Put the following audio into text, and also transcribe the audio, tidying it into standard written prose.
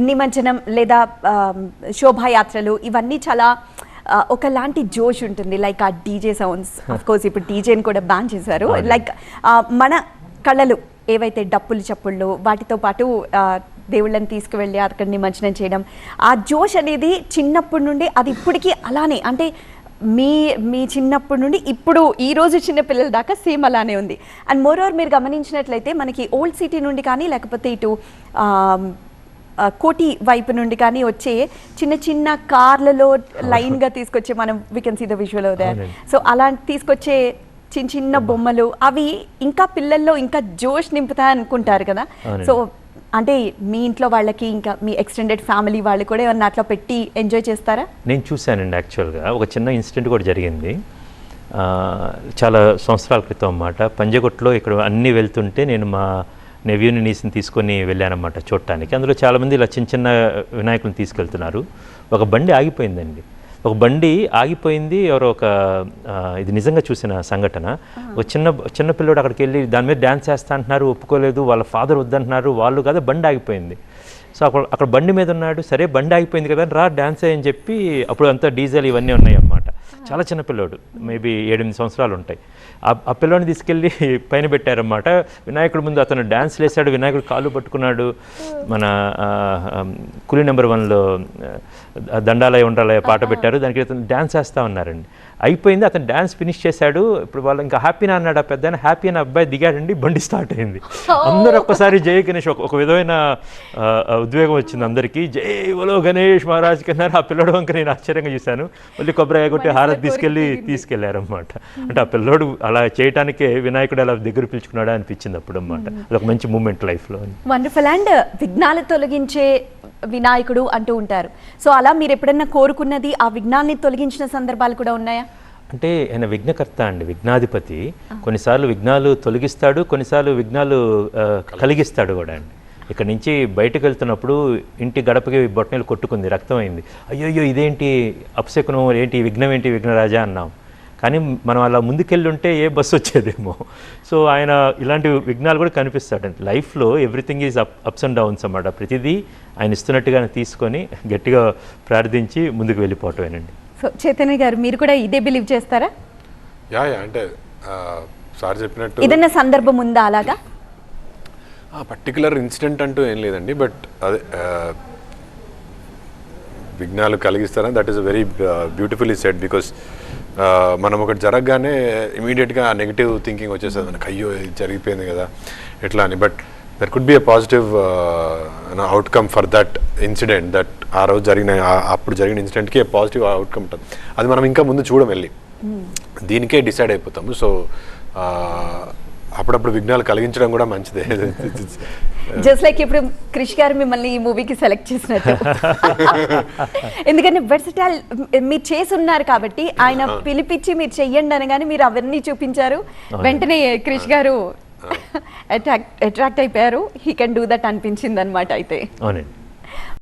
నిమజ్జనం లేదా శోభాయాత్రలు ఇవన్నీ చాలా ఒకలాంటి జోష్ ఉంటుంది. లైక్ ఆ డీజే సౌండ్స్, ఆఫ్ కోర్స్ ఇప్పుడు డీజేని కూడా బ్యాన్ చేశారు. లైక్ మన కళలు ఏవైతే డప్పులు చప్పుళ్ళు వాటితో పాటు దేవుళ్ళని తీసుకువెళ్ళి అక్కడ నిమజ్జనం చేయడం, ఆ జోష్ అనేది చిన్నప్పటి నుండి అది ఇప్పటికీ అలానే, అంటే మీ చిన్నప్పటి నుండి ఇప్పుడు ఈ రోజు చిన్న పిల్లల దాకా సేమ్ అలానే ఉంది. అండ్ మోర్ ఓవర్ మీరు గమనించినట్లయితే మనకి ఓల్డ్ సిటీ నుండి కానీ లేకపోతే ఇటు కోటి వైపు నుండి కానీ వచ్చే చిన్న చిన్న కార్లలో లైన్గా తీసుకొచ్చే, మనం we can see the visual of there. So అలాంటి తీసుకొచ్చే చిన్న చిన్న బొమ్మలు అవి ఇంకా పిల్లల్లో ఇంకా జోష్ నింపుతాయి అనుకుంటారు కదా. సో అంటే మీ ఇంట్లో వాళ్ళకి ఇంకా మీ ఎక్స్టెండెడ్ ఫ్యామిలీ వాళ్ళు కూడా ఏమన్నా అట్లా పెట్టి ఎంజాయ్ చేస్తారా? నేను చూశానండి. యాక్చువల్గా ఒక చిన్న ఇన్సిడెంట్ కూడా జరిగింది చాలా సంవత్సరాల క్రితం అన్నమాట. పంజగుట్లో ఇక్కడ అన్నీ వెళ్తుంటే నేను మా నెవ్యూని నీసిని తీసుకొని వెళ్ళానమాట చూడటానికి. అందులో చాలామంది ఇలా చిన్న చిన్న వినాయకులను తీసుకెళ్తున్నారు. ఒక బండి ఆగిపోయిందండి. ఒక బండి ఆగిపోయింది. ఎవరో ఇది నిజంగా చూసిన సంఘటన. ఒక చిన్న పిల్లోడు అక్కడికి వెళ్ళి దాని మీద డ్యాన్స్ చేస్తా అంటున్నారు, ఒప్పుకోలేదు. వాళ్ళ ఫాదర్ వద్దంటున్నారు, వాళ్ళు కదా, బండి ఆగిపోయింది. సో అక్కడ బండి మీద ఉన్నాడు. సరే బండి ఆగిపోయింది కదా, రా డ్యాన్స్ అని చెప్పి, అప్పుడు అంతా డీజల్ ఇవన్నీ ఉన్నాయి అన్నమాట. చాలా చిన్న పిల్లోడు, మేబీ 7-8 సంవత్సరాలు ఉంటాయి. ఆ పిల్లోని తీసుకెళ్ళి పైన పెట్టారన్నమాట. వినాయకుడి ముందు అతను డ్యాన్స్ వేసాడు, వినాయకుడు కాళ్ళు పట్టుకున్నాడు. మన కూలీ నెంబర్ 1లో దండాలయ ఉండాలయ పాట పెట్టారు, దానికి అతను డ్యాన్స్ వేస్తూ ఉన్నారండి. అయిపోయింది, అతను డ్యాన్స్ ఫినిష్ చేశాడు. ఇప్పుడు వాళ్ళు ఇంకా హ్యాపీనా అన్నాడు. ఆ పెద్ద హ్యాపీ అని అబ్బాయి దిగాడండి, బండి స్టార్ట్ అయింది. అందరూ ఒక్కసారి జై గణేష్, ఒక విధమైన ఉద్వేగం వచ్చింది అందరికీ. జై బలో గణేష్ మహారాజ్కి అన్నారు. ఆ పిల్లడు వంక నేను ఆశ్చర్యంగా చూశాను. మళ్ళీ కొబ్బరి కొట్టి హారతి తీసుకెళ్లారన్నమాట. అంటే ఆ పిల్లోడు అలా చేయటానికే వినాయకుడు అలా దగ్గర పిలుచుకున్నాడా అనిపించింది అప్పుడు అన్నమాట. అదొక మంచి మూమెంట్ లైఫ్లో. వండర్ఫుల్. అండ్ విఘ్నాలు తొలగించే వినాయకుడు అంటూ ఉంటారు. సో అలా మీరు ఎప్పుడన్నా కోరుకున్నది ఆ విఘ్నాన్ని తొలగించిన సందర్భాలు కూడా ఉన్నాయా? అంటే ఆయన విఘ్నకర్త అండి, విఘ్నాధిపతి. కొన్నిసార్లు విఘ్నాలు తొలగిస్తాడు, కొన్నిసార్లు విఘ్నాలు కలిగిస్తాడు కూడా అండి. ఇక్కడ నుంచి బయటకు వెళ్తున్నప్పుడు ఇంటి గడపకి బొట్టనీళ్ళు కొట్టుకుంది, రక్తం అయింది. అయ్యో ఇదేంటి అపశకునం, ఏంటి విఘ్నం, ఏంటి విఘ్నరాజా అన్నాం. కానీ మనం అలా ముందుకెళ్ళి ఉంటే ఏ బస్సు వచ్చేదేమో. సో ఆయన ఇలాంటి విఘ్నాలు కూడా కనిపిస్తాడండి లైఫ్లో. Everything is ups and downs అన్నమాట. ప్రతిదీ ఆయన ఇస్తున్నట్టుగానే తీసుకొని గట్టిగా ప్రార్థించి ముందుకు వెళ్ళిపోవటమేనండి. సో చైతన్య గారు, మీరు కూడా ఇదే బిలీవ్ చేస్తారా? అంటే సార్ చెప్పినట్టు ఏదైనా సందర్భం ఉందా అలాగా? పర్టికులర్ ఇన్సిడెంట్ అంటూ ఏం లేదండి. బట్ అదే విఘ్నాలు కలిగిస్తారని that is very beautifully said. Because మనం ఒకటి జరగగానే ఇమీడియట్గా నెగిటివ్ థింకింగ్ వచ్చేస్తుంది మనకు, అయ్యో ఇది జరిగిపోయింది కదా ఎట్లా అని. But there could be a positive outcome for that incident. That ఆ రోజు అప్పుడు జరిగిన ఇన్సిడెంట్కి పాజిటివ్ అవుట్కమ్ ఉంటుంది. అది మనం ఇంకా ముందు చూడం వెళ్ళి దీనికే డిసైడ్ అయిపోతాము. సో అప్పుడప్పుడు విఘ్నాలు కలిగించడం కూడా మంచిదే. జస్ట్ లైక్ ఇప్పుడు క్రిష్ గారు మిమ్మల్ని ఈ మూవీకి సెలెక్ట్ చేసినట్టు. ఎందుకంటే వెర్సటైల్ మీరు చేసి ఉన్నారు కాబట్టి ఆయన పిలిపించి మీరు చెయ్యండి అనగానే మీరు అవన్నీ చూపించారు. వెంటనే క్రిష్ గారు అట్రాక్ట్ అయిపోయారు. హీ కెన్ డూ దట్ అనిపించింది అనమాట. అయితే అవునండి.